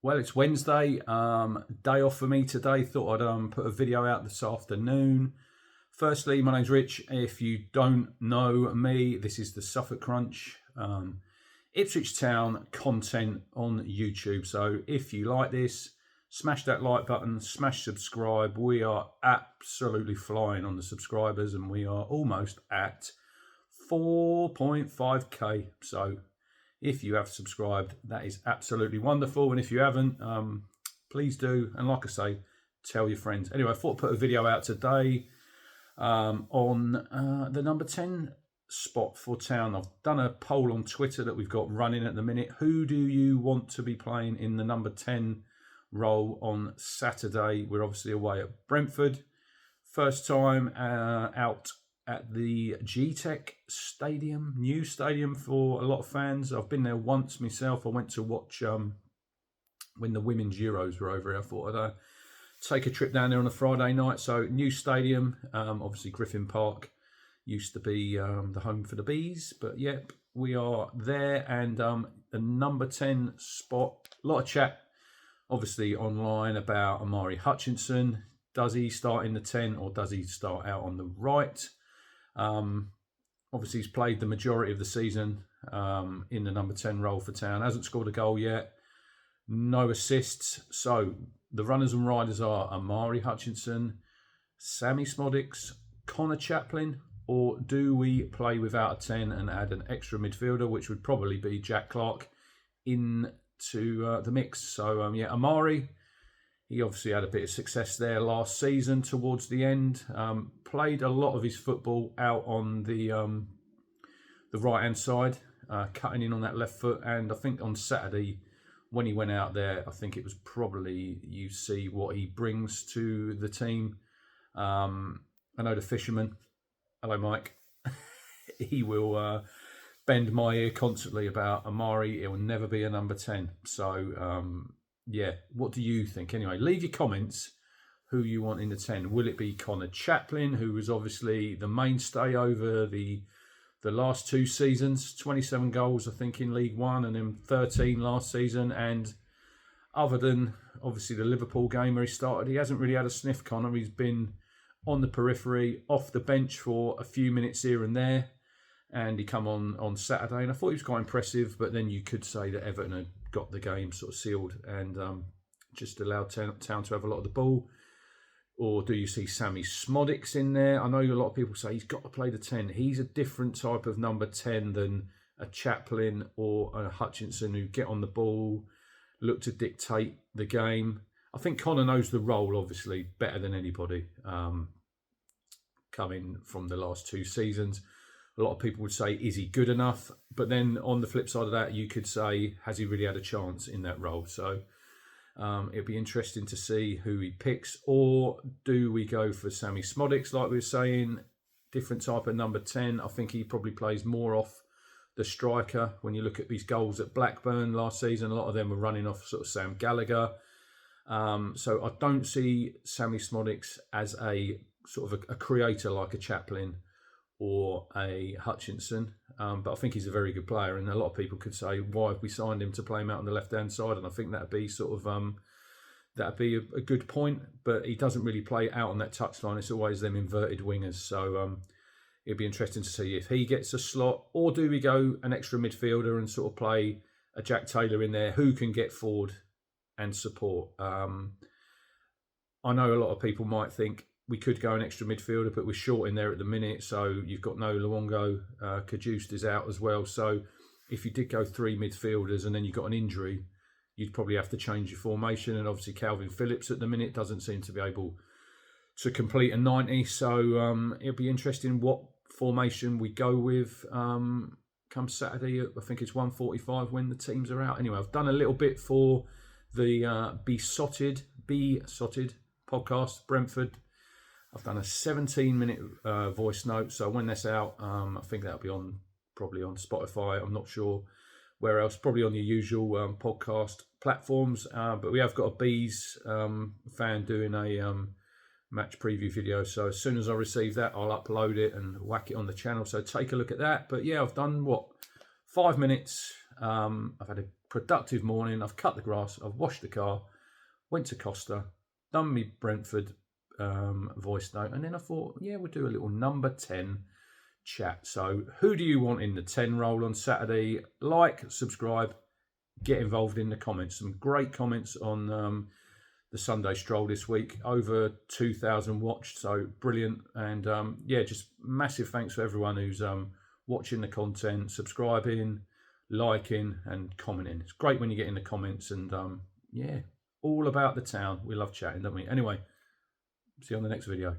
Well, it's Wednesday, day off for me today. Thought I'd put a video out this afternoon. Firstly, my name's Rich. If you don't know me, this is the Suffolk Crunch, Ipswich Town content on YouTube. So if you like this, smash that like button, smash subscribe. We are absolutely flying on the subscribers and we are almost at 4.5k. So if you have subscribed, that is absolutely wonderful. And if you haven't, please do. And like I say, tell your friends. Anyway, I thought I'd put a video out today on the number 10 spot for Town. I've done a poll on Twitter that we've got running at the minute. Who do you want to be playing in the number 10 role on Saturday? We're obviously away at Brentford. First time out at the G-Tech Stadium, new stadium for a lot of fans. I've been there once myself. I went to watch when the Women's Euros were over here. I thought I'd take a trip down there on a Friday night. So new stadium, obviously Griffin Park used to be the home for the Bees. But yep, we are there. And the number 10 spot, a lot of chat obviously online about Omari Hutchinson. Does he start in the 10 or does he start out on the right? Obviously he's played the majority of the season in the number 10 role for Town. Hasn't scored a goal yet, no assists. So the runners and riders are Amari Hutchinson, Szmodics, Chaplin, or do we play without a 10 and add an extra midfielder, which would probably be Jack Clark into the mix. So yeah, Amari, he obviously had a bit of success there last season towards the end. Played a lot of his football out on the right-hand side, cutting in on that left foot. And I think on Saturday, when he went out there, I think it was probably, you see what he brings to the team. I know the fisherman, hello Mike, he will bend my ear constantly about Amari. It will never be a number 10. So, yeah, what do you think? Anyway, leave your comments who you want in the 10. Will it be Connor Chaplin, who was obviously the mainstay over the last two seasons? 27 goals, I think, in League One, and then 13 last season. And other than, obviously, the Liverpool game where he started, he hasn't really had a sniff, Connor. He's been on the periphery, off the bench for a few minutes here and there. And he come on Saturday, and I thought he was quite impressive. But then you could say that Everton had got the game sort of sealed and just allowed Town to have a lot of the ball. Or do you see Szmodics in there? I know a lot of people say he's got to play the 10. He's a different type of number 10 than a Chaplin or a Hutchinson who get on the ball, look to dictate the game. I think Connor knows the role, obviously, better than anybody coming from the last two seasons. A lot of people would say, is he good enough? But then on the flip side of that, you could say, has he really had a chance in that role? So it'll be interesting to see who he picks. Or do we go for Szmodics, like we were saying, different type of number 10? I think he probably plays more off the striker. When you look at these goals at Blackburn last season, a lot of them were running off sort of Sam Gallagher. So I don't see Szmodics as a sort of a creator like a Chaplin or a Hutchinson, but I think he's a very good player, and a lot of people could say, why have we signed him to play him out on the left-hand side? And I think that'd be sort of that'd be a good point, but he doesn't really play out on that touchline. It's always them inverted wingers, so it'd be interesting to see if he gets a slot, or do we go an extra midfielder and sort of play a Jack Taylor in there who can get forward and support. I know a lot of people might think we could go an extra midfielder, but we're short in there at the minute. So you've got no Luongo, Kajust is out as well. So if you did go three midfielders and then you've got an injury, you'd probably have to change your formation. And obviously Calvin Phillips at the minute doesn't seem to be able to complete a 90. So it'll be interesting what formation we go with come Saturday. I think it's 1:45 when the teams are out. Anyway, I've done a little bit for the Be Sotted podcast, Brentford. I've done a 17-minute voice note, so when that's out, I think that'll be probably on Spotify. I'm not sure where else, probably on the usual podcast platforms. But we have got a Bees fan doing a match preview video, so as soon as I receive that, I'll upload it and whack it on the channel. So take a look at that. But yeah, I've done 5 minutes I've had a productive morning. I've cut the grass. I've washed the car. Went to Costa. Done me Brentford voice note. And then I thought, yeah, we'll do a little number 10 chat. So who do you want in the 10 role on Saturday? Like, subscribe, get involved in the comments. Some great comments on the Sunday stroll this week. Over 2,000 watched, so brilliant. And yeah, just massive thanks for everyone who's watching the content, subscribing, liking and commenting. It's great when you get in the comments, and yeah, all about the town. We love chatting, don't we? Anyway, see you on the next video.